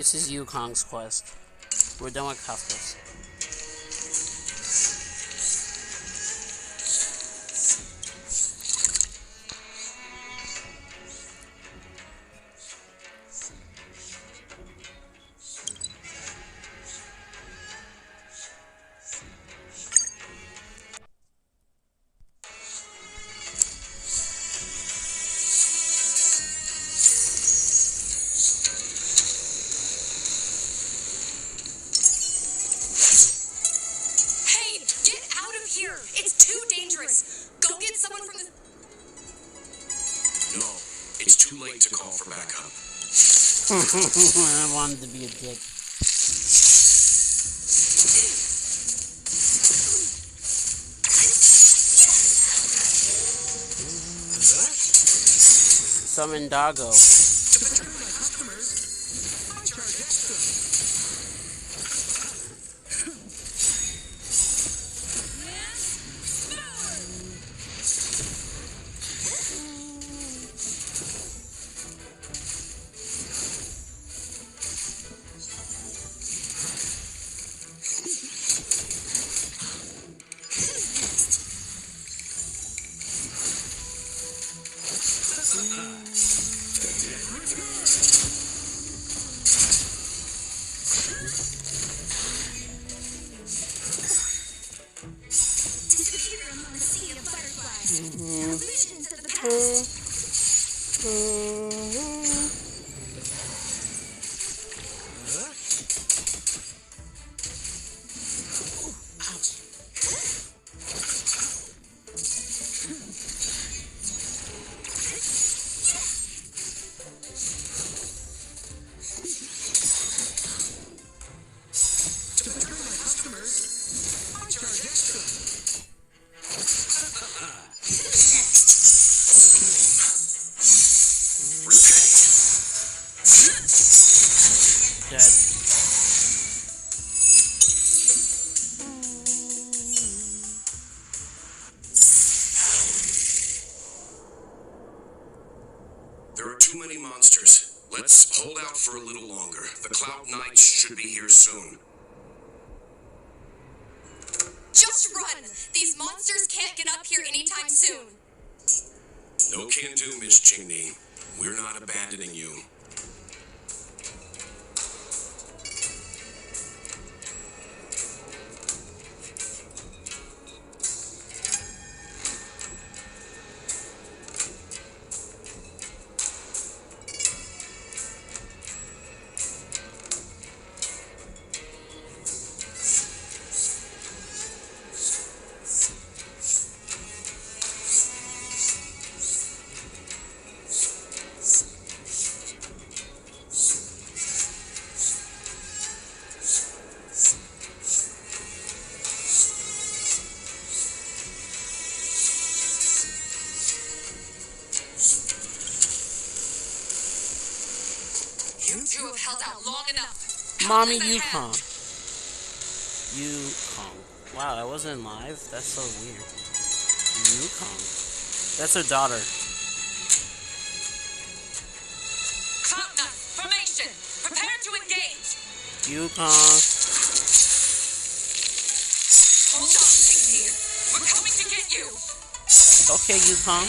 This is Yukong's quest. We're done with Kafka's. It's too dangerous. Go get someone from the... No, it's too late to call for backup. I wanted to be a dick. Summon Doggo. There are too many monsters. Let's hold out for a little longer. The Cloud Knights should be here soon. Just run! These monsters can't get up here anytime soon. No can do, Miss Chingni. We're not abandoning you. You two have held out long enough. Mommy Yukong. Yukong. Wow, that wasn't live? That's so weird. Yukong. That's her daughter. Cloud Knight, formation! Prepare to engage! Yukong. Hold on, Chingni. We're coming to get you! Okay, Yukong.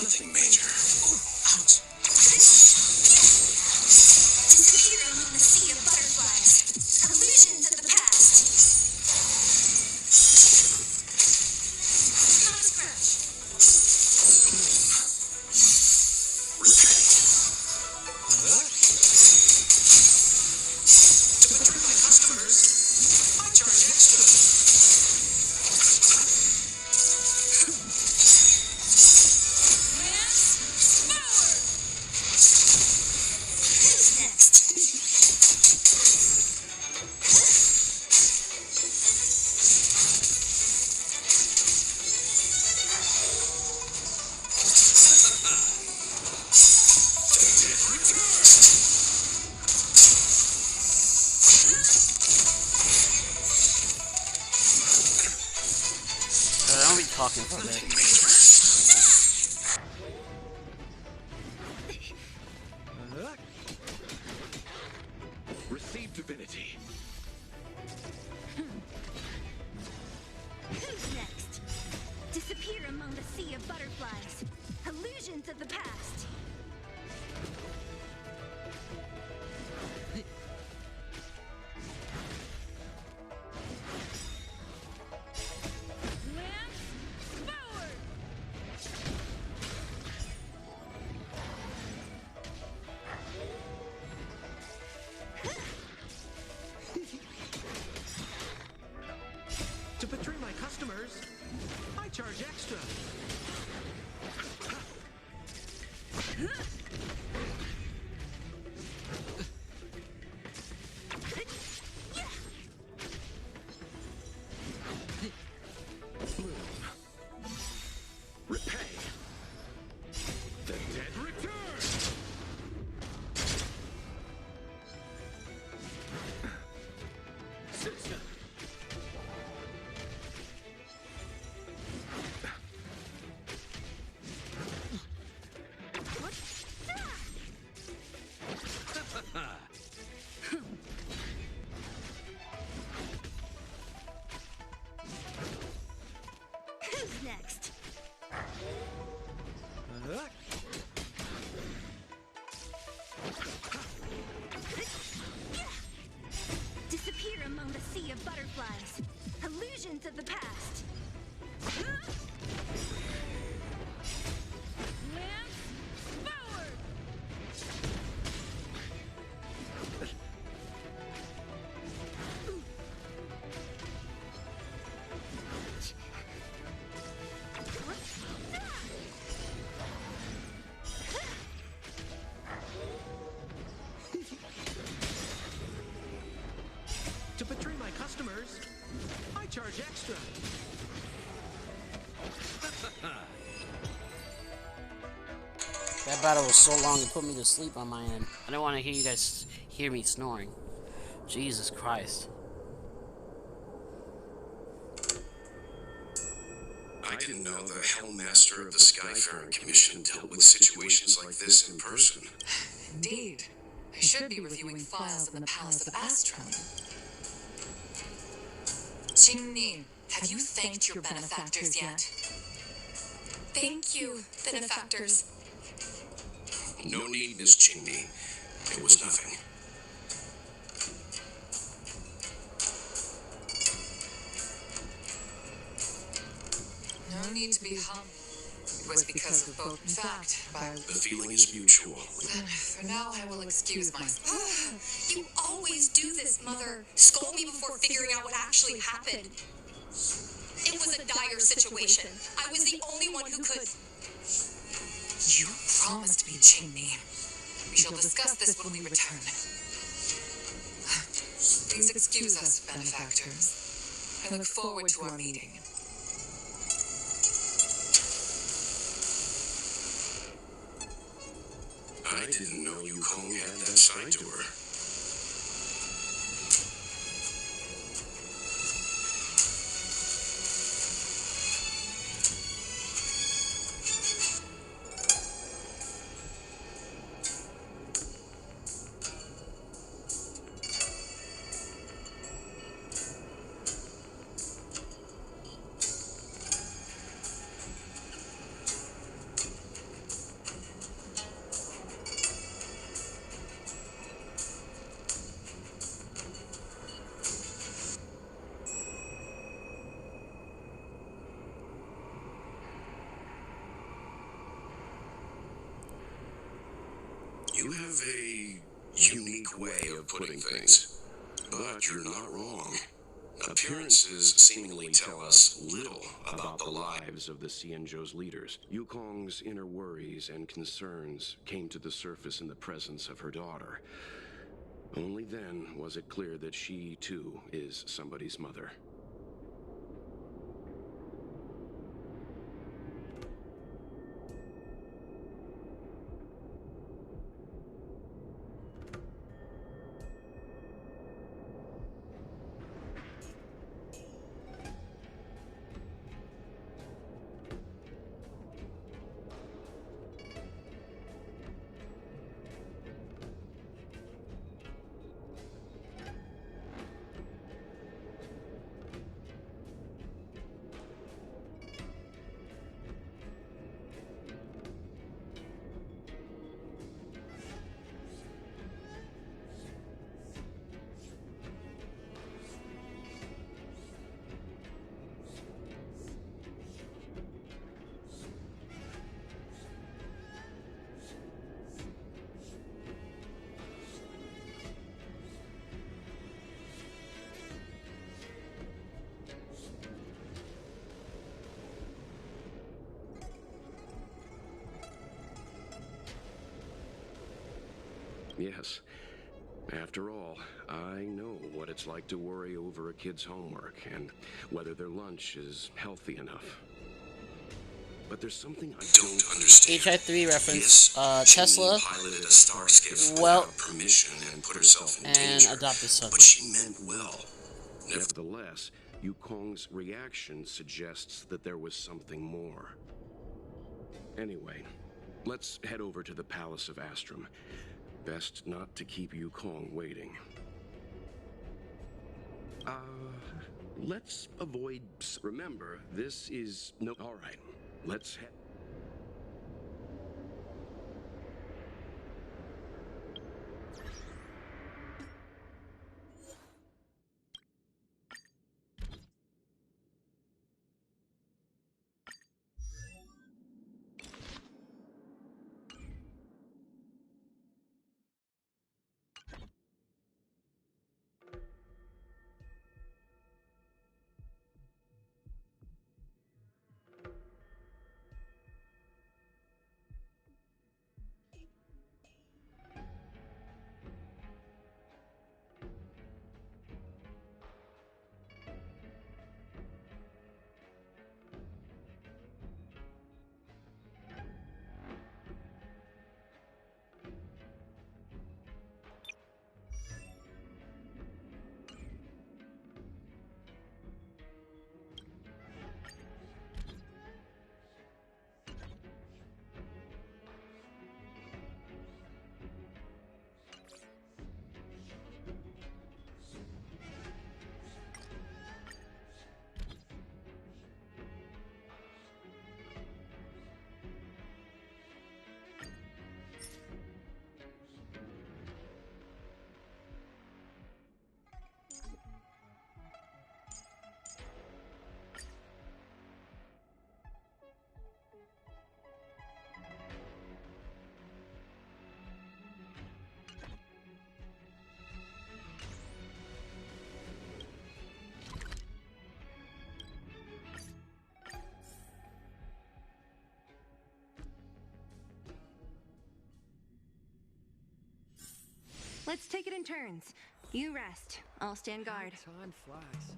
Nothing major. Ouch. Disappear among the sea of butterflies. Illusions of the past. Not as talking for a bit. Receive divinity. Who's next? Disappear among the sea of butterflies. Illusions of the past. To betray my customers, I charge extra. Bloom. Repay. The dead return. System. Who's next? Disappear among the sea of butterflies. Illusions of the past. Lance forward! To betray my customers, I charge extra. That battle was so long it put me to sleep on my end. I don't want to hear you guys hear me snoring. Jesus Christ. I didn't know the Hellmaster of the Skyfaring Commission dealt with situations like this in person. Indeed. I should be reviewing files in the Palace of Astron. Qingni, have you thanked your benefactors yet? Thank you, benefactors. No need, Miss Qingni. It was nothing. No need to be humble. It was because of both, in fact, by... The feeling is mutual. Then, for now, I will excuse myself. You always do this, Mother. Scold me before figuring out what actually happened. It was a dire situation. I was the only one who could... You promised me, Qingni. We shall discuss this when we return. Please excuse us, benefactors. I look forward to our meeting. I didn't know Yukong had that side to her. You have a unique way of putting things, but you're not wrong. Appearances seemingly tell us little about the lives of the Xianzhou's leaders. Yukong's inner worries and concerns came to the surface in the presence of her daughter. Only then was it clear that she, too, is somebody's mother. Yes. After all, I know what it's like to worry over a kid's homework and whether their lunch is healthy enough. But there's something I don't understand. HI3 reference. Tesla. Piloted a star skiff without permission and put herself in danger. Adopted son. But she meant well. Nevertheless, Yukong's reaction suggests that there was something more. Anyway, let's head over to the Palace of Astrum. Best not to keep Yukong waiting. Let's avoid... Remember, this is no... Alright, let's head... Let's take it in turns. You rest. I'll stand guard. Time flies.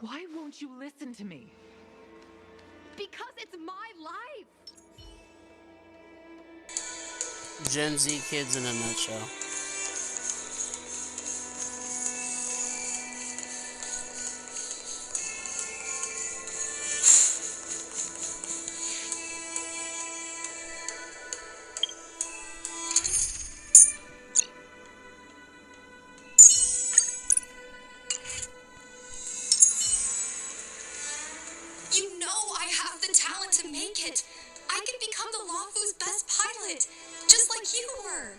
Why won't you listen to me? Because it's my life! Gen Z kids in a nutshell. You know I have the talent to make it. I could become the Lawfu's best pilot, just like you were.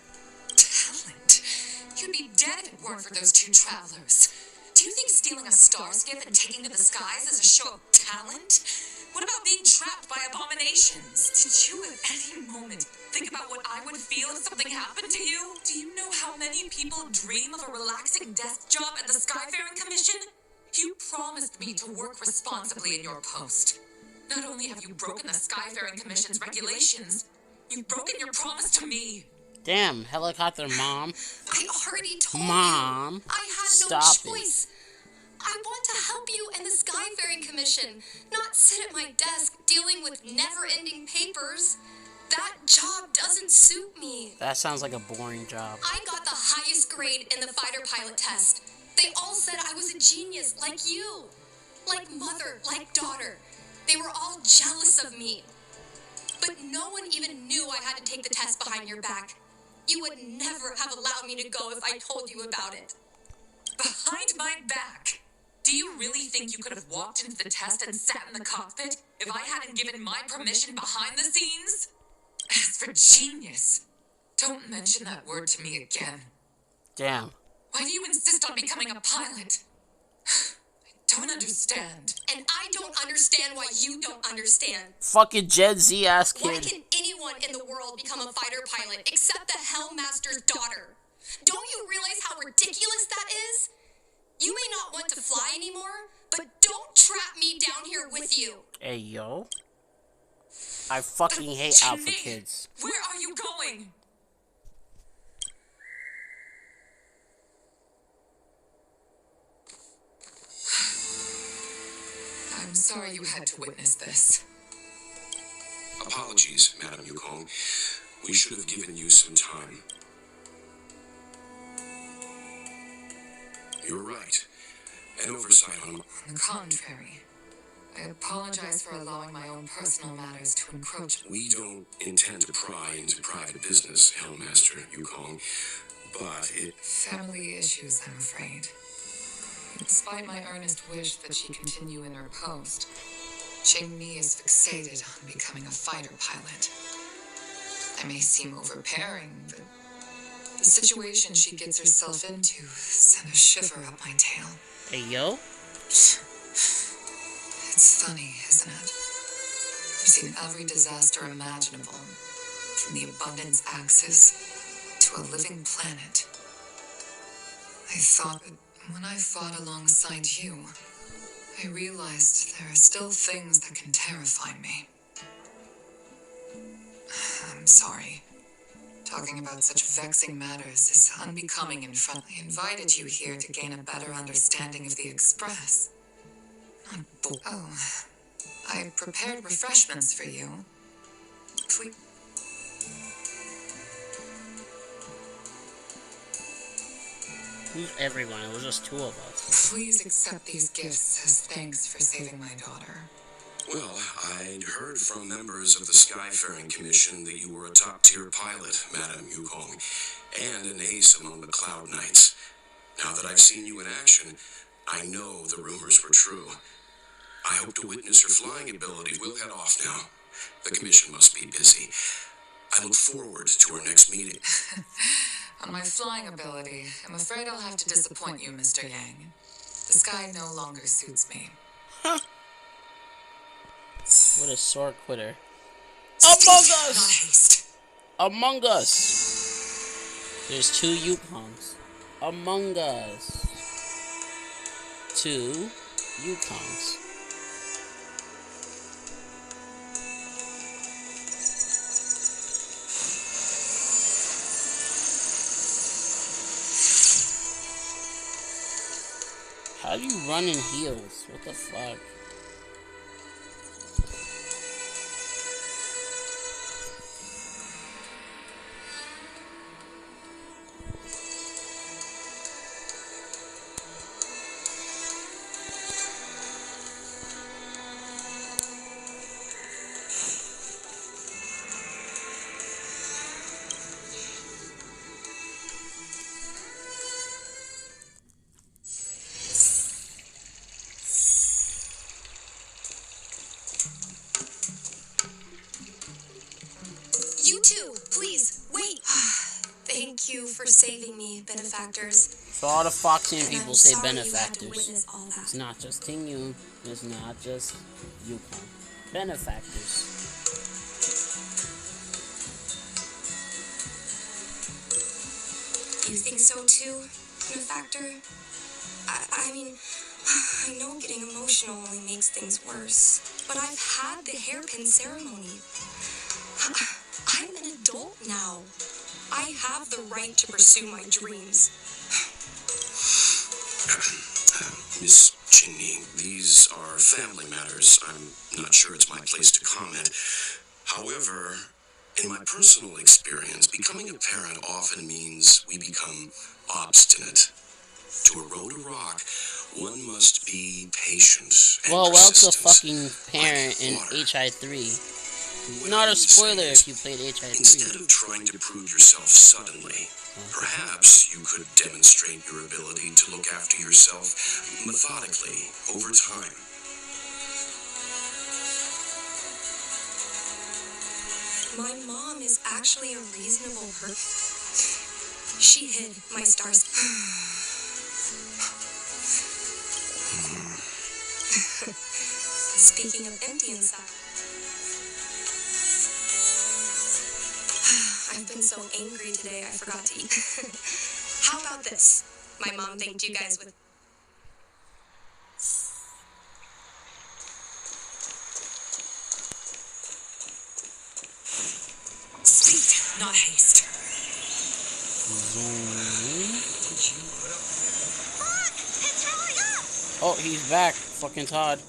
Talent? You'd be dead if it weren't for those two travelers. Do you think stealing a star skiff and taking to the skies is a show of talent? What about being trapped by abominations? Did you at any moment think about what I would feel if something happened to you? Do you know how many people dream of a relaxing desk job at the Skyfaring Commission? You promised me to work responsibly in your post. Not only have you broken the Skyfaring Commission's regulations, you've broken your promise to me. Damn, helicopter mom. I already told Mom, you. I had stop no choice. I want to help you and the Skyfaring Commission, not sit at my desk dealing with never-ending papers. That job doesn't suit me. That sounds like a boring job. I got the highest grade in the fighter pilot test. They all said I was a genius, like you. Like mother, like daughter. They were all jealous of me. But no one even knew I had to take the test behind your back. You would never have allowed me to go if I told you about it. Behind my back? Do you really think you could have walked into the test and sat in the cockpit if I hadn't given my permission behind the scenes? As for genius, Don't mention that word to me again. Damn. Why do you insist on becoming a pilot? I don't understand. And I don't understand why you don't understand. Fucking Gen Z ass Why kid. can anyone in the world become a fighter pilot except the Hellmaster's daughter? Don't you realize how ridiculous that is? You may not want to fly anymore, but don't trap me down here with you. Hey, yo. I fucking hate Alpha Kids. Where are you going? I'm sorry you had to witness this. Apologies, Madam Yukong. We should have given you some time. You're right. An oversight on... On the contrary, I apologize for allowing my own personal matters to encroach. We don't intend to pry into private business, Hellmaster Yukong, but it... Family issues, I'm afraid. Despite my earnest wish that she continue in her post, Ching-Mi is fixated on becoming a fighter pilot. I may seem overbearing, but the situation she gets herself into sent a shiver up my tail. Hey, yo. It's funny, isn't it? I've seen every disaster imaginable, from the abundance axis to a living planet. I thought that when I fought alongside you, I realized there are still things that can terrify me. I'm sorry. Talking about such vexing matters is unbecoming and front. I invited you here to gain a better understanding of the Express. Oh, I prepared refreshments for you. Please. Who's everyone? It was just two of us. Please accept these gifts as thanks for saving my daughter. Well, I'd heard from members of the Skyfaring Commission that you were a top-tier pilot, Madam Yukong, and an ace among the Cloud Knights. Now that I've seen you in action, I know the rumors were true. I hope to witness your flying ability. We'll head off now. The Commission must be busy. I look forward to our next meeting. On my flying ability, I'm afraid I'll have to disappoint you, Mr. Yang. The sky no longer suits me. Huh. What a sore quitter. Among Us! Among Us! There's two Yukongs. Among Us. Two Yukongs. How do you run in heels? What the fuck? You two, please, wait. Thank you for saving me, benefactors. So all the Foxian people I'm say sorry you had to benefactors. witness all that. It's not just Ting-Yu. It's not just Yukong. Benefactors. You think so too, benefactor? I mean, I know getting emotional only makes things worse, but I've had the hairpin ceremony. I'm an adult now. I have the right to pursue my dreams. Miss Ching-Mi, these are family matters. I'm not sure it's my place to comment. However, in my personal experience, becoming a parent often means we become obstinate. To erode a rock, one must be patient and Well, Welt's a persistent. fucking parent in water. HI3. Well, Not a you spoiler say if you played HI3. instead of trying to prove yourself suddenly, perhaps you could demonstrate your ability to look after yourself methodically over time. My mom is actually a reasonable person. She hid my stars. Speaking of empty inside, I've been so angry today I forgot to eat. How about this? My mom thanked you guys with... Speed, not haste. Oh, he's back. Fucking Todd.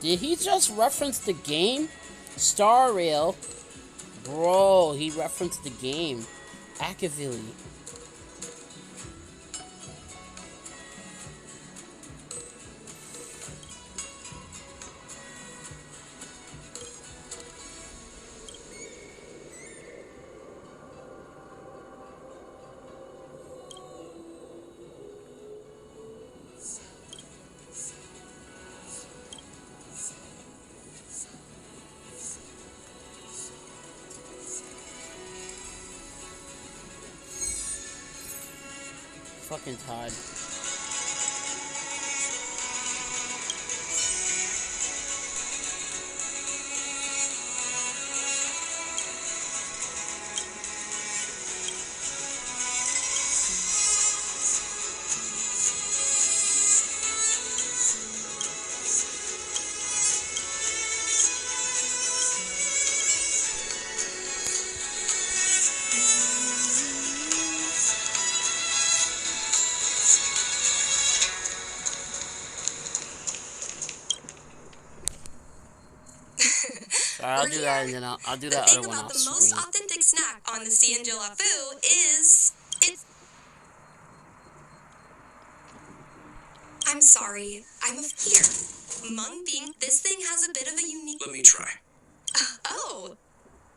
Did he just reference the game? Star Rail? Bro, he referenced the game. Actively. Fucking Todd. I'll do that, and then I'll do that other one off The screen. most authentic snack on the Cienjo Lafu is... I'm sorry, I'm here. Mung Bean, this thing has a bit of a unique... Let me try. Oh,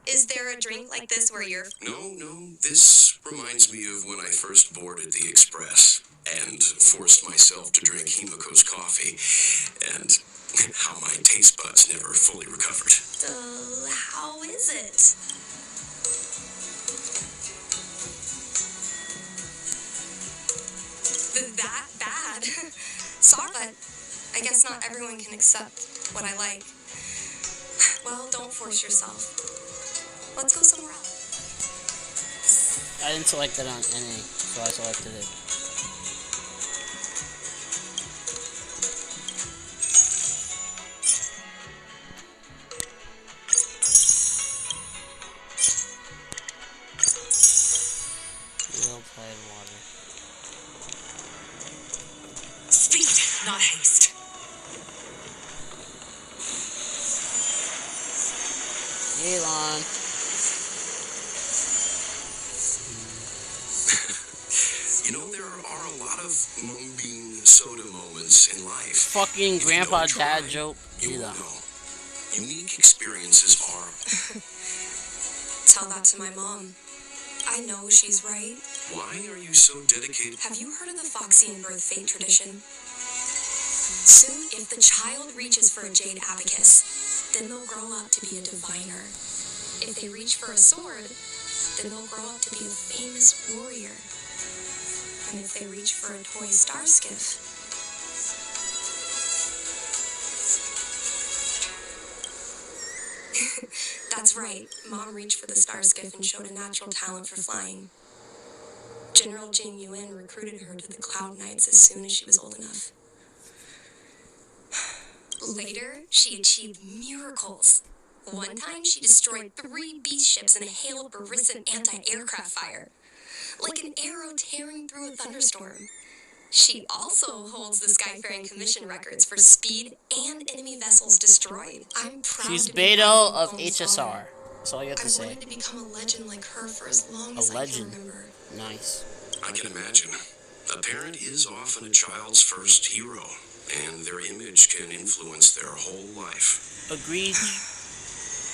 is there a drink like this where you're... No, this reminds me of when I first boarded the Express and forced myself to drink Himiko's coffee, and how my taste buds never fully recovered. How is it? That bad? Sorry, but I guess not everyone can accept what I like. Well, don't force yourself. Let's go somewhere else. I didn't select that on NA, so I selected it. Real tide water. Speed, not haste. Elon. You know, there are a lot of Moonbeam soda moments in life. Fucking If you grandpa don't try, dad joke. You Either. won't know. Unique experiences are... Tell that to my mom. I know she's right. Why are you so dedicated? Have you heard of the Foxian birth fate tradition? Soon, if the child reaches for a jade abacus, then they'll grow up to be a diviner. If they reach for a sword, then they'll grow up to be a famous warrior. And if they reach for a toy star skiff, that's right, Mom reached for the star skiff and showed a natural talent for flying. General Jing Yuan recruited her to the Cloud Knights as soon as she was old enough. Later, she achieved miracles. One time, she destroyed 3 beast ships in a hail of Barisan anti-aircraft fire. like an arrow tearing through a thunderstorm. She also holds the Skyfaring Commission records for speed and enemy vessels destroyed. I'm proud She's to be Beto of Yukong's HSR. daughter. That's all you have to I say. wanted to become a legend like her for as long A as I legend. can remember. Nice. I can imagine. A parent is often a child's first hero, and their image can influence their whole life. Agreed.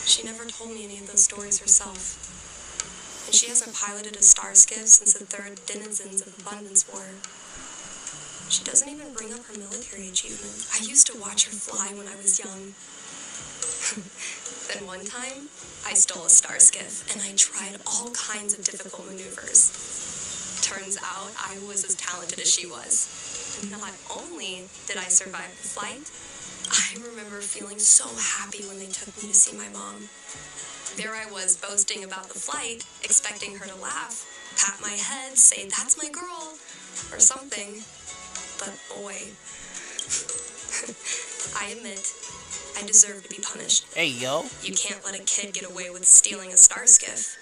She never told me any of those stories herself. And she hasn't piloted a star skiff since the third Denizens of Abundance War. She doesn't even bring up her military achievement. I used to watch her fly when I was young. Then one time, I stole a star skiff, and I tried all kinds of difficult maneuvers. Turns out I was as talented as she was. Not only did I survive the flight, I remember feeling so happy when they took me to see my mom. There I was boasting about the flight, expecting her to laugh, pat my head, say, "That's my girl," or something. But boy, I admit, I deserve to be punished. Hey, yo. You can't let a kid get away with stealing a star skiff.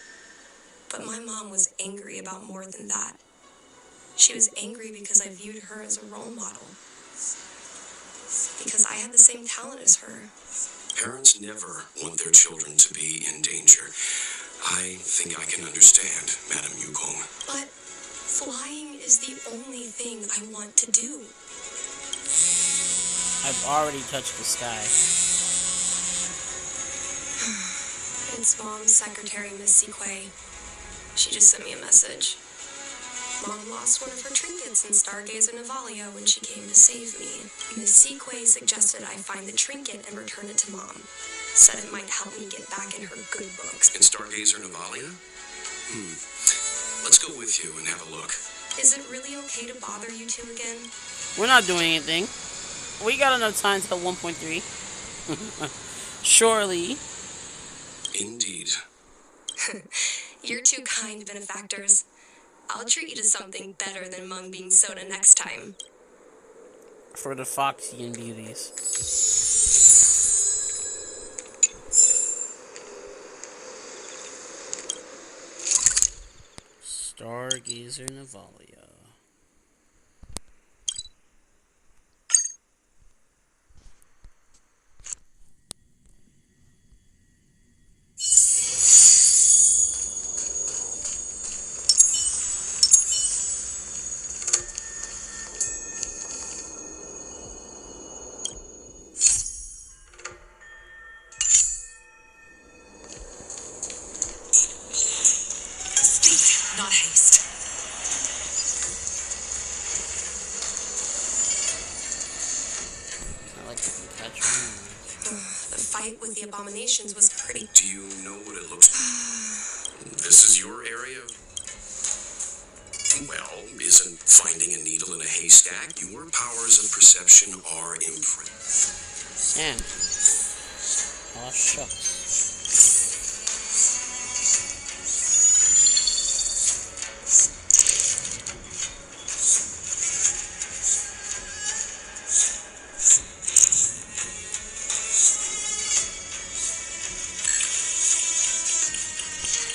But my mom was angry about more than that. She was angry because I viewed her as a role model. Because I had the same talent as her. Parents never want their children to be in danger. I think I can understand, Madam Yukong. But flying is the only thing I want to do. I've already touched the sky. It's Mom's secretary, Miss Sequay. She just sent me a message. Mom lost one of her trinkets in Stargazer Navalia when she came to save me. Miss Sequay suggested I find the trinket and return it to Mom. Said it might help me get back in her good books. In Stargazer Navalia? Let's go with you and have a look. Is it really okay to bother you two again? We're not doing anything. We got enough time till 1.3. Surely. Indeed. You're two kind benefactors. I'll treat you to something better than mung bean soda next time. For the Foxian beauties. Stargazer Navalia. Speed, not haste. I like to catch one. The fight with the abominations was pretty... Do you know what it looks like? This is your area? Well, isn't finding a needle in a haystack? Your powers of perception are impressive. And. Oh, shucks.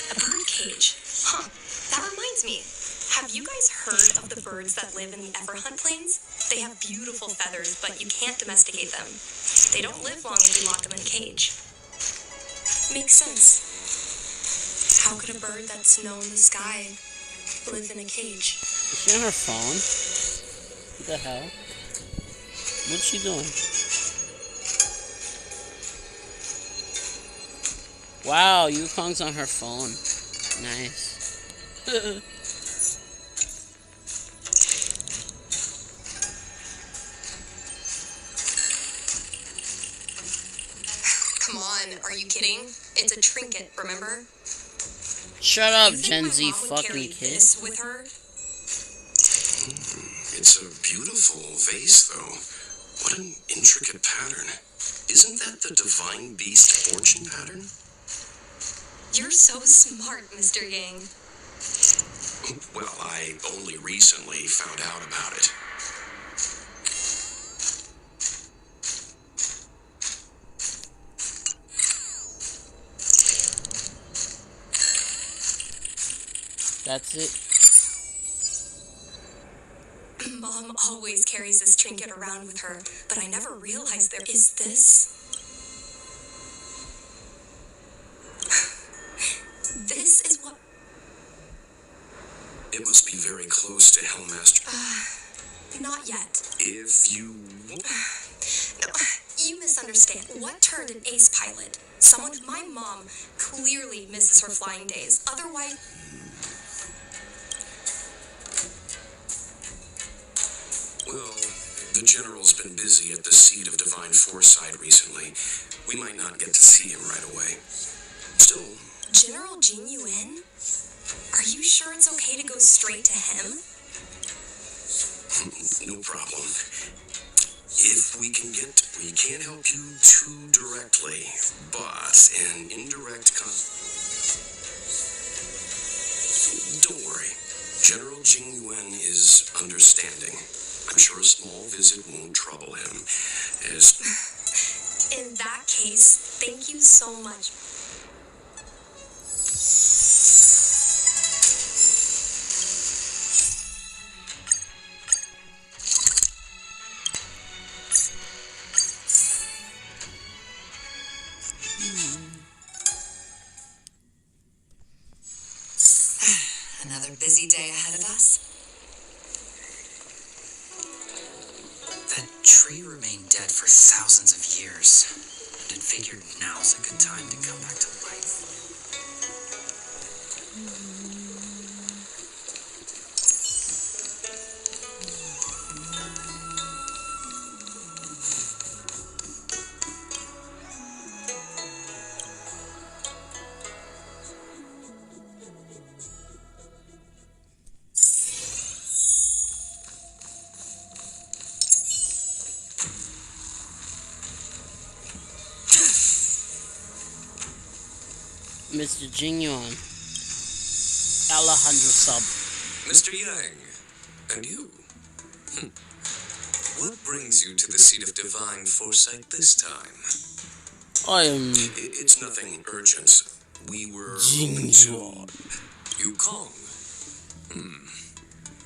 A bird cage. Huh. That reminds me. Have you guys heard of the birds that live in the Everhunt Plains? They have beautiful feathers, but you can't domesticate them. They don't live long if you lock them in a cage. Makes sense. How could a bird that's known the sky live in a cage? Is she on her phone? What the hell? What's she doing? Wow, Yukong's on her phone. Nice. Come on, are you kidding? It's a trinket, remember? Shut up, You think Gen my Z mom would fucking carry kid. this with her? It's a beautiful vase, though. What an intricate pattern. Isn't that the Divine Beast fortune pattern? You're so smart, Mr. Yang. Well, I only recently found out about it. That's it. Mom always carries this trinket around with her, but I never realized there is this. This is what... It must be very close to Hellmaster. Not yet. If you... No, you misunderstand. What turned an ace pilot? Someone my mom clearly misses her flying days. Otherwise... Well, the General's been busy at the seat of Divine Foresight recently. We might not get to see him right away. Still... General Jin Yuan? Are you sure it's okay to go straight to him? No problem. If we can't help you too directly, but an indirect Don't worry. General Jing Yuan is understanding. I'm sure a small visit won't trouble him. In that case, thank you so much. Another busy day ahead of us. That tree remained dead for thousands of years, and it figured now's a good time to come back to life. Mr. Jing Yuan. Alejandro sub. Mr. Yang, and you? What brings you to the seat of Divine Foresight this time? I am It's nothing urgent. We were Jing Yuan. Yukong.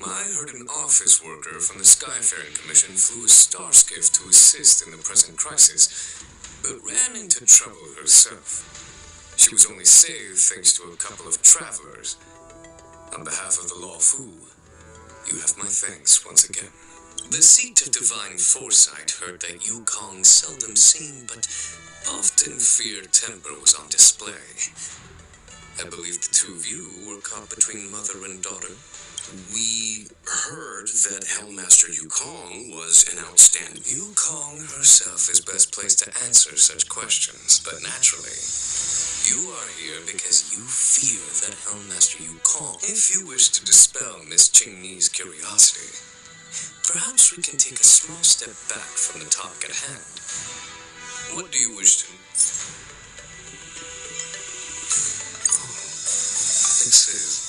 I heard an office worker from the Skyfaring Commission flew a star skiff to assist in the present crisis, but ran into trouble herself. She was only saved thanks to a couple of travelers. On behalf of the Law Fu, you have my thanks once again. The seat of Divine Foresight heard that Yukong's seldom seen but often feared temper was on display. I believe the two of you were caught between mother and daughter. We heard that Hellmaster Yukong was an outstanding... Yukong herself is best placed to answer such questions, but naturally, you are here because you fear that Hellmaster Yukong. If you wish to dispel Miss Qingni's curiosity, perhaps we can take a small step back from the topic at hand. What do you wish to... This is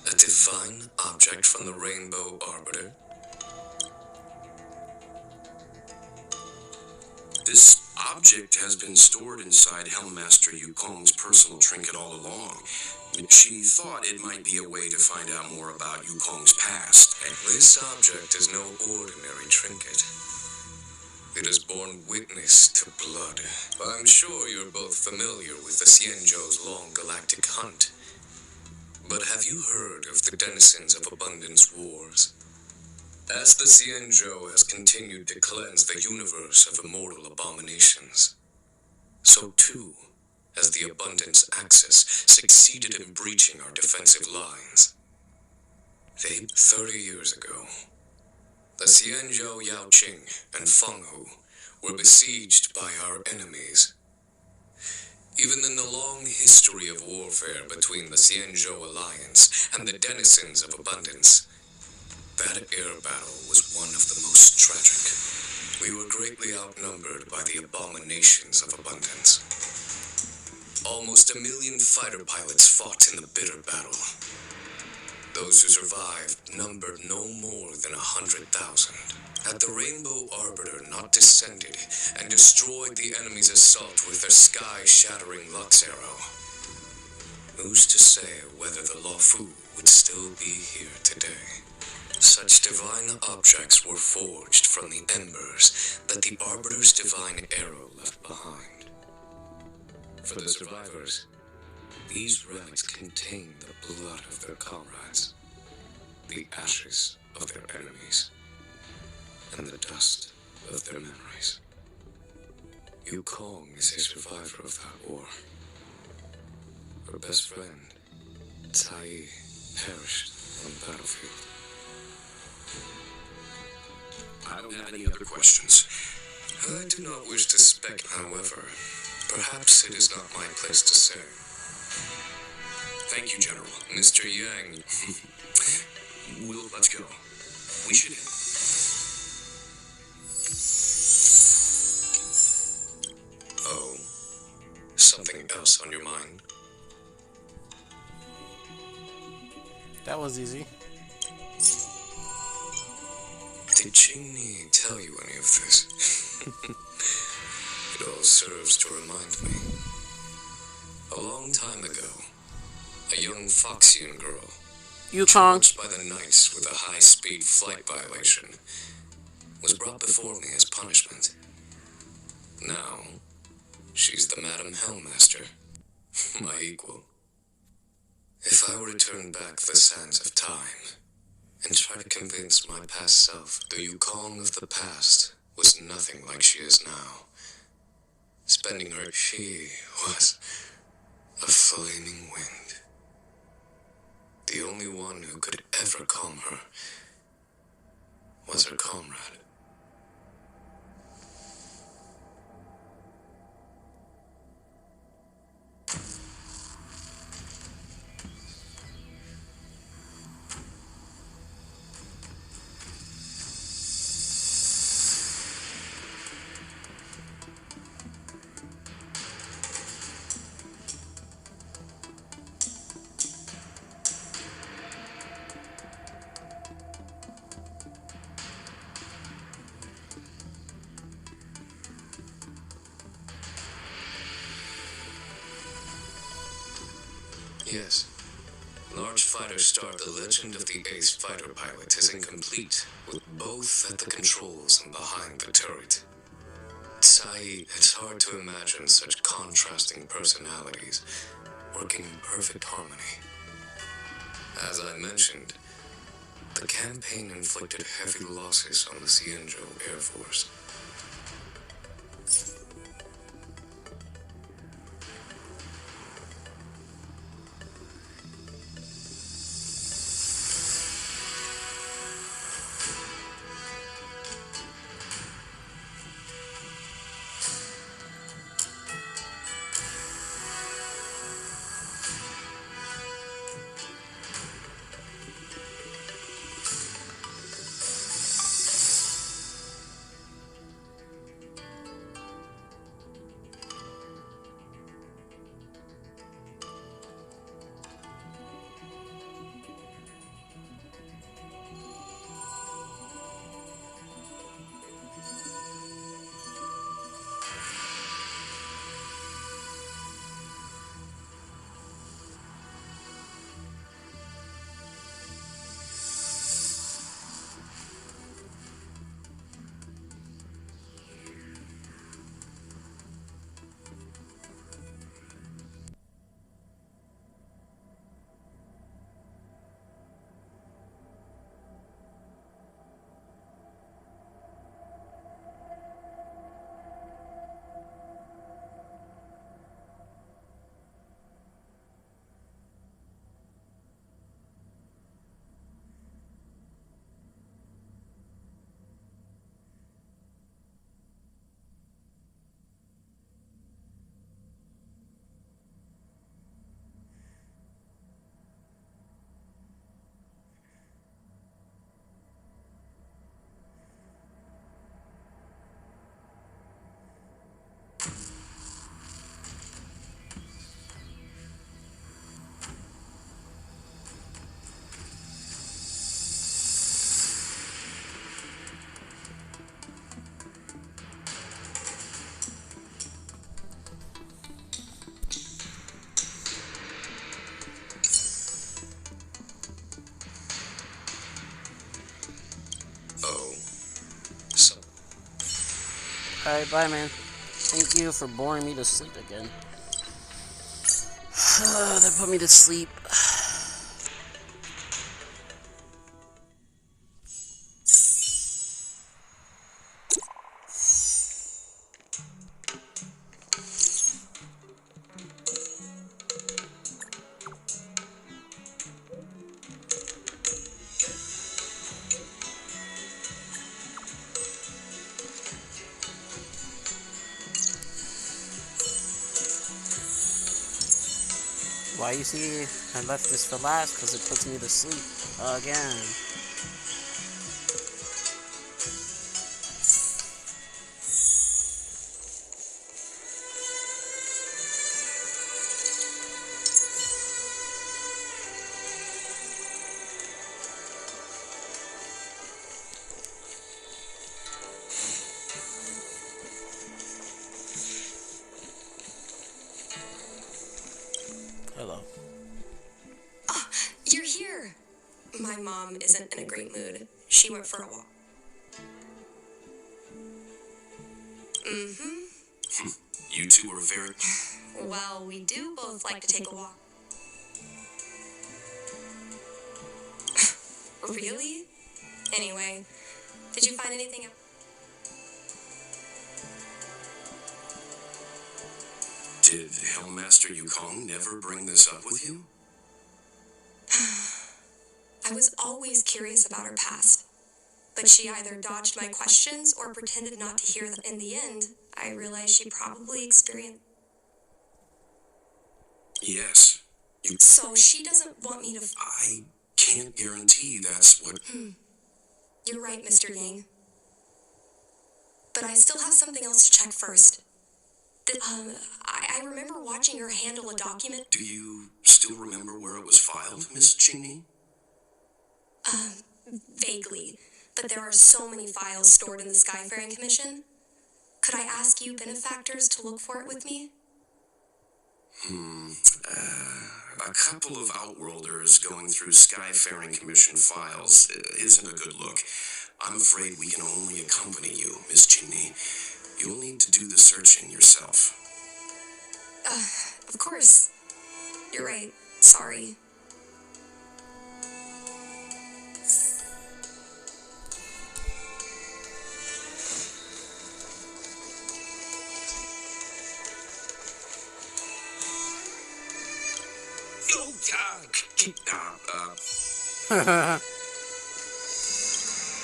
a divine object from the Rainbow Arbiter. This object has been stored inside Hellmaster Yukong's personal trinket all along. She thought it might be a way to find out more about Yukong's past. And this object is no ordinary trinket. It has borne witness to blood. I'm sure you're both familiar with the Xianzhou's long galactic hunt. But have you heard of the denizens of Abundance Wars? As the Xianzhou has continued to cleanse the universe of immortal abominations, so too has the Abundance Axis succeeded in breaching our defensive lines. 30 years ago, the Xianzhou Yaoqing and Fenghu were besieged by our enemies. Even in the long history of warfare between the Xianzhou Alliance and the denizens of Abundance, that air battle was one of the most tragic. We were greatly outnumbered by the abominations of Abundance. Almost 1 million fighter pilots fought in the bitter battle. Those who survived numbered no more than 100,000. Had the Rainbow Arbiter not descended and destroyed the enemy's assault with their sky-shattering Lux Arrow, who's to say whether the Law Fu would still be here today? Such divine objects were forged from the embers that the Arbiter's divine arrow left behind. For the survivors, these relics contain the blood of their comrades, the ashes of their enemies, and the dust of their memories. Yukong is a survivor of that war. Her best friend, Tai, perished on the battlefield. I don't have any other questions. I do not wish to speculate, however. Perhaps it is not my place to say. Thank you, General. Mr. Yang. Let's go. We should head. Oh, something else on your mind? That was easy. Did Qingni tell you any of this? It all serves to remind me. A long time ago, a young Foxian girl, Yukong. charged by the Knights with a high-speed flight violation, was brought before me as punishment. Now, she's the Madam Hellmaster, my equal. If I were to turn back the sands of time and try to convince my past self the Yukong of the past was nothing like she is now, spending her, she was a flaming wind. The only one who could ever calm her was her comrade. Yes. Large fighter star, the legend of the ace fighter pilot is incomplete, with both at the controls and behind the turret. Tsai, it's hard to imagine such contrasting personalities working in perfect harmony. As I mentioned, the campaign inflicted heavy losses on the Xianzhou Air Force. Alright, bye, man. Thank you for boring me to sleep again. That put me to sleep. Why you see I left this for last? Because it puts me to sleep again. Hello. Ah, you're here. My mom isn't in a great mood. She went for a walk. Mm-hmm. You two are very... Well, we do both like to take a walk. Really? Anyway, did you find anything else? Did Hellmaster Yukong never bring this up with you? I was always curious about her past, but she either dodged my questions or pretended not to hear them. In the end, I realized she probably experienced... Yes. So she doesn't want me to... I can't guarantee that's what... You're right, Mr. Yang. But I still have something else to check first. I remember watching her handle a document. Do you still remember where it was filed, Miss Cheney? Vaguely. But there are so many files stored in the Skyfaring Commission. Could I ask you benefactors to look for it with me? A couple of Outworlders going through Skyfaring Commission files isn't a good look. I'm afraid we can only accompany you, Miss Cheney. You'll need to do the searching yourself. Of course. You're right. Sorry.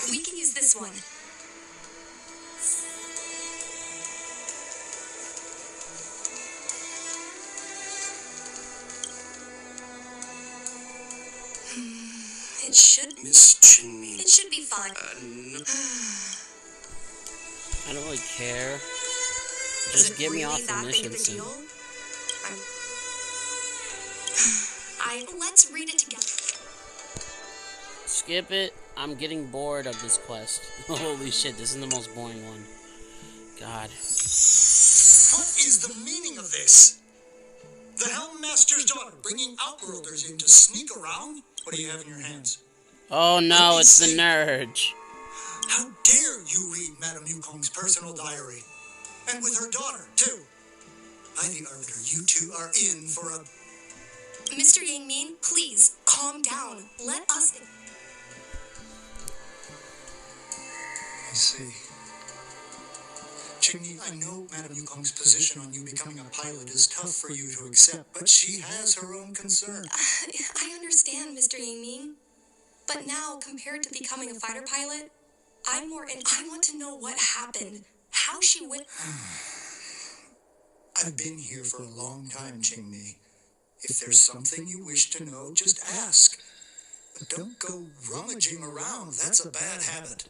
We can use this one. It should... Miss Cheney... It should be fine. No. I don't really care. Is Just it get me really off the that big mission of a soon. deal? Let's read it together. Skip it. I'm getting bored of this quest. Holy shit, this is the most boring one. God. What is the meaning of this? The Helmmaster's daughter bringing Outworlders in to sneak around? What do you have in your hands? Oh no, it's the Nurge. How dare you read Madame Yukong's personal diary? And with her daughter, too. By the Arbiter, you two are in for a... Mr. Yang-min, please, calm down. Let us... I see. Ching-Yi, I know Madame Yukong's position on you becoming a pilot is tough for you to accept, but she has her own concern. I understand, Mr. Yang-min. But now, compared to becoming a fighter pilot, I'm more... And I want to know what happened. How she went... I've been here for a long time, Ching-Yi. If there's something you wish to know, just ask. But don't go rummaging around. That's a bad habit.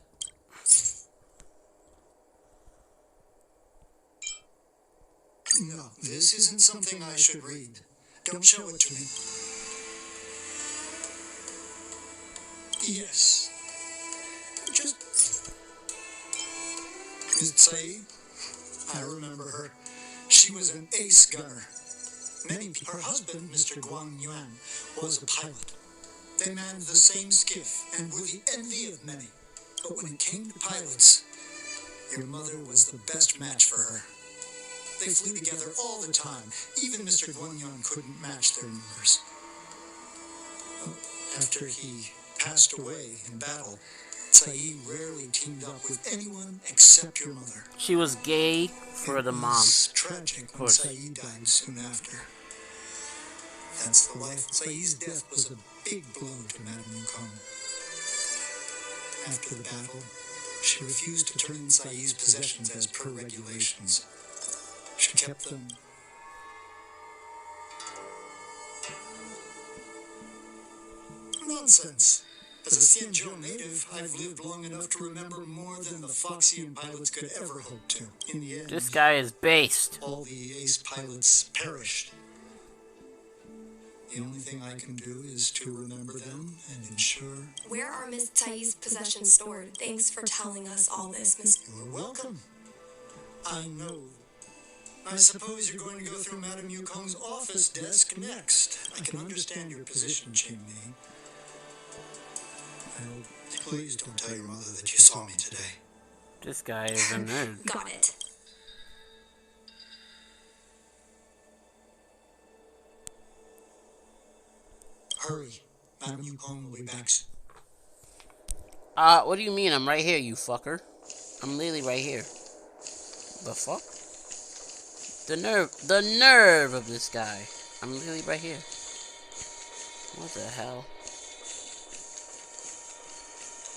No, this isn't something I should read. Don't show it to me. Yes. Just... Ms. Tsai, I remember her. She was an ace gunner. Her husband, Mr. Guang Yuan, was a pilot. They manned the same skiff and were the envy of many. But when it came to pilots, Your mother was the best match for her. They flew together all the time. Even Mr. Guanyan couldn't match their numbers. After he passed away in battle, Saeed rarely teamed up with anyone except your mother. She was gay for the mom. It was tragic when Saeed died soon after. That's the life. Saeed's death was a big blow to Madame Yukong. After the battle, she refused to turn in Saeed's possessions as per regulations. She kept them. Nonsense. As a Xianzhou native, I've lived long enough to remember more than the Foxian pilots could ever hope to. In the end, This guy is based. all the ace pilots perished. The only thing I can do is to remember them and ensure. Where are Miss Tsai's possessions stored? Thanks for telling us all this, Miss. You're welcome. I know. I suppose you're going to go through Madame Yukong's office desk next. I can understand your position, Qingmei. Please don't tell your mother that you saw me today. This guy is a nerd. Got it. Hurry. Madame Yukong will be back soon. What do you mean? I'm right here, you fucker. I'm literally right here. The fuck? The nerve of this guy. I'm literally right here. What the hell?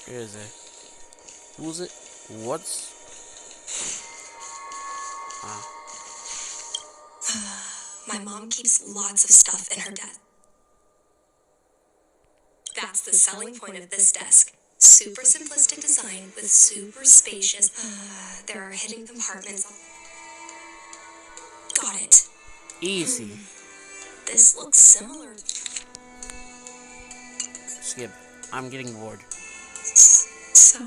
Where is it? Who's it? What's... My mom keeps lots of stuff in her desk. That's the selling point of this desk. Super simplistic design with super spacious. There are hidden compartments. Got it. Easy. This looks similar. Skip. I'm getting bored. So,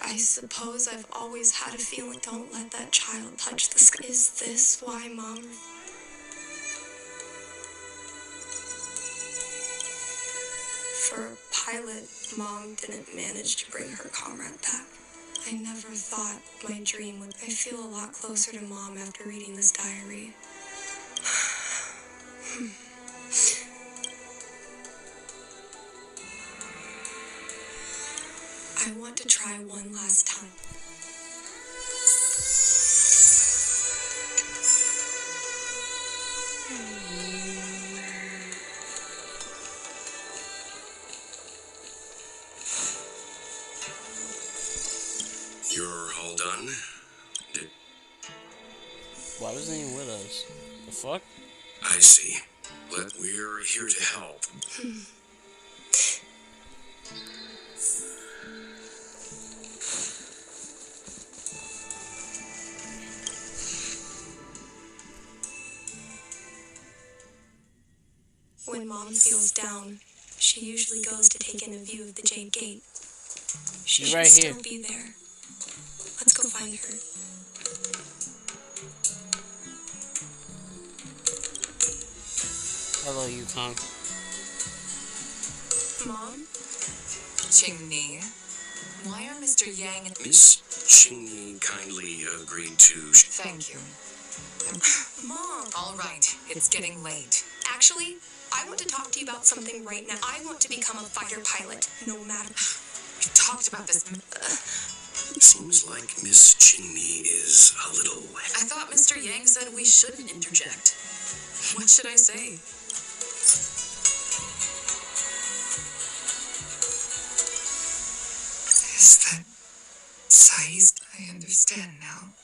I suppose I've always had a feeling. Don't let that child touch the sky. Is this why Mom... For a pilot, Mom didn't manage to bring her comrade back. I never thought my dream would... I feel a lot closer to Mom after reading this diary. I want to try one last time. You're all done? Why wasn't he with us? The fuck? I see. But we're here to help. When Mom feels down, she usually goes to take in a view of the Jade Gate. She She's should right still here. be there. Let's go find her. Hello, Yukong. Mom? Qingni, why are Mr. Yang and... Miss Qingyi kindly agreed to... Thank you. Mom! All right, it's getting late. Actually, I want to talk to you about something right now. I want to become a fighter pilot, no matter... We've talked about this. Seems like Miss Qingyi is a little... I thought Mr. Yang said we shouldn't interject. What should I say? Is that sized? I understand now.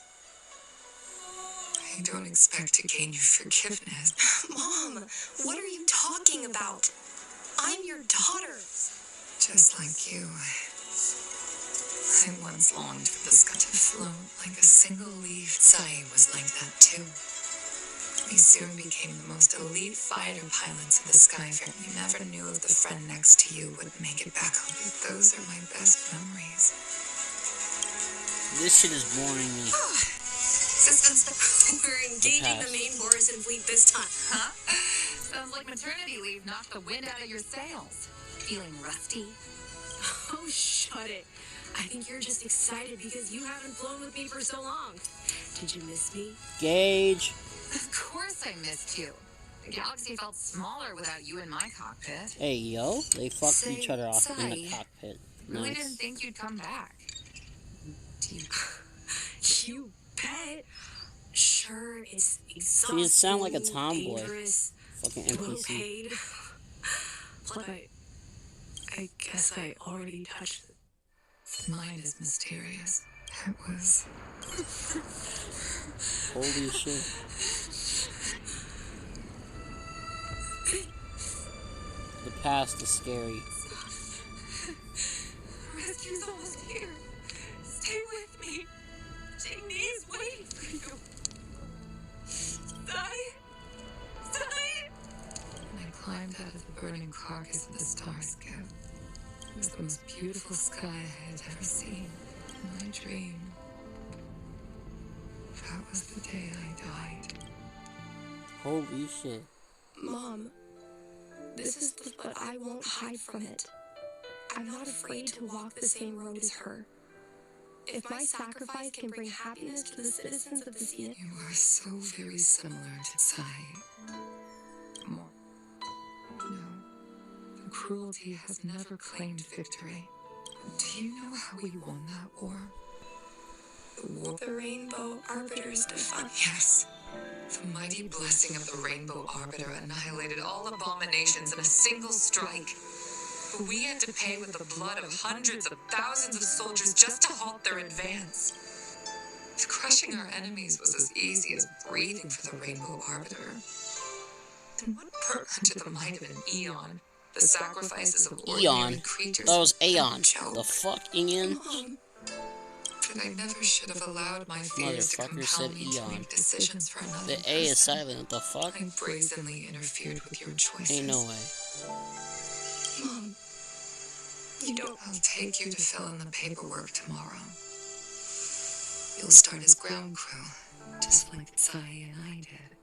I don't expect to gain your forgiveness. Mom, what are you talking about? I'm your daughter. Just like you, I once longed for the sky to float like a single leaf. Sai was like that too. We soon became the most elite fighter pilots of the sky. We never knew if the friend next to you would make it back home. Those are my best memories. This shit is boring me. We're engaging the main Horizon fleet this time. Huh? Sounds like maternity leave knocked the wind out of your sails. Feeling rusty? Oh, shut it. I think you're just excited because you haven't flown with me for so long. Did you miss me? Gage. Of course I missed you. The galaxy felt smaller without you in my cockpit. Hey, yo. They fucked each other off in the Sai. cockpit. Really Nice. didn't think you'd come back. You bet. Sure, it's exhausting. She just sound like a tomboy. Dangerous, Fucking well NPC. paid. But I guess I already touched it. The mind is mysterious. It was. Holy shit. The past is scary. Rescue's almost here. Stay with me. Jamie is waiting for you. Sai. When I climbed out of the burning carcass of the star skip, it was the most beautiful sky I had ever seen. In my dream, that was the day I died. Holy shit. Mom, this is but I won't hide from it. I'm not afraid to walk the same road as her. If my sacrifice can bring happiness to the citizens of this unit. You are so very similar to Sai. More. No, the cruelty has never claimed victory. Do you know how we won that war? The war the Rainbow Arbiters defined. Yes. The mighty blessing of the Rainbow Arbiter annihilated all abominations in a single strike. But we had to pay with the blood of hundreds of thousands of soldiers just to halt their advance. If crushing our enemies was as easy as breathing for the Rainbow Arbiter, then what put under the might of an eon the sacrifices of ordinary Eon. creatures? That was Aeon. Joke. The fuck, Ian? But I never should have allowed my fears to Motherfucker compel said me to Eon. make decisions for another The A is person. silent. What the fuck? I brazenly interfered with your choices. Ain't no way. Mom, you don't. I'll take you to fill in the paperwork tomorrow. You'll start as ground crew, just like Sai and I did.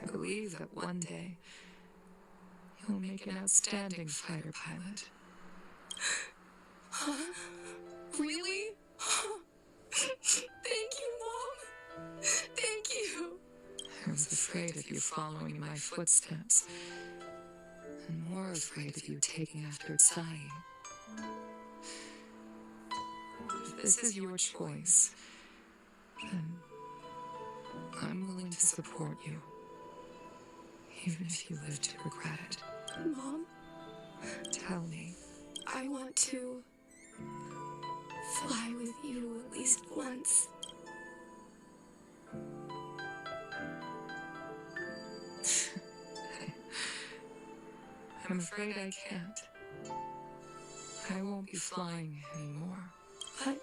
I believe that one day you'll make an outstanding fighter pilot. Really? Thank you, Mom. Thank you. I was afraid of you following in my footsteps, and more afraid of you taking after Sai. If this is your choice, then I'm willing to support you, even if you live to regret it. Mom, Tell me, I want to fly with you at least once. I'm afraid I can't. I won't be flying anymore. But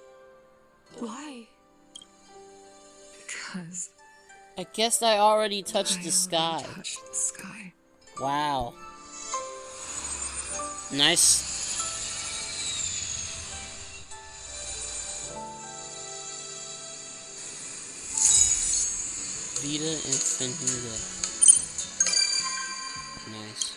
why? Because I guess I already touched the I sky. already touched the sky. Wow. Nice. Vita Infinita. Nice.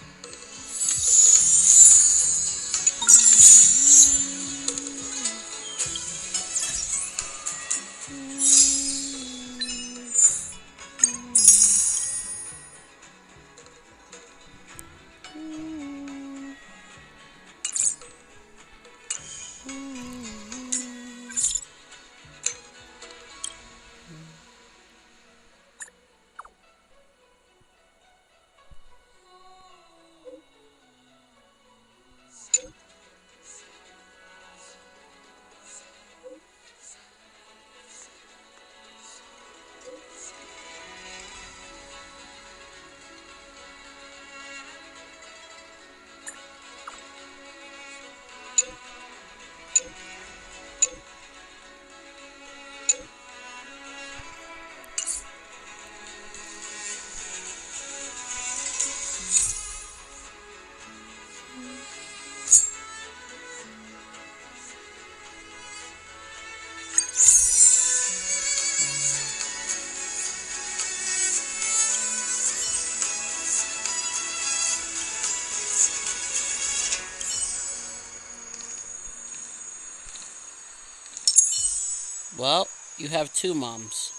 Well, you have two moms.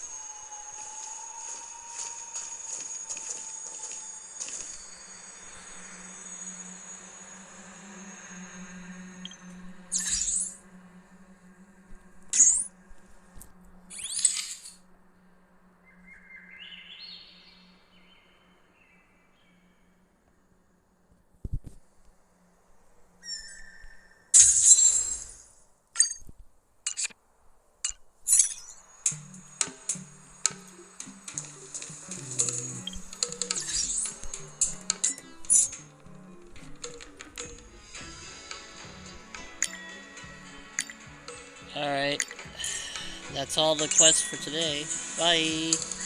Alright. That's all the quests for today. Bye!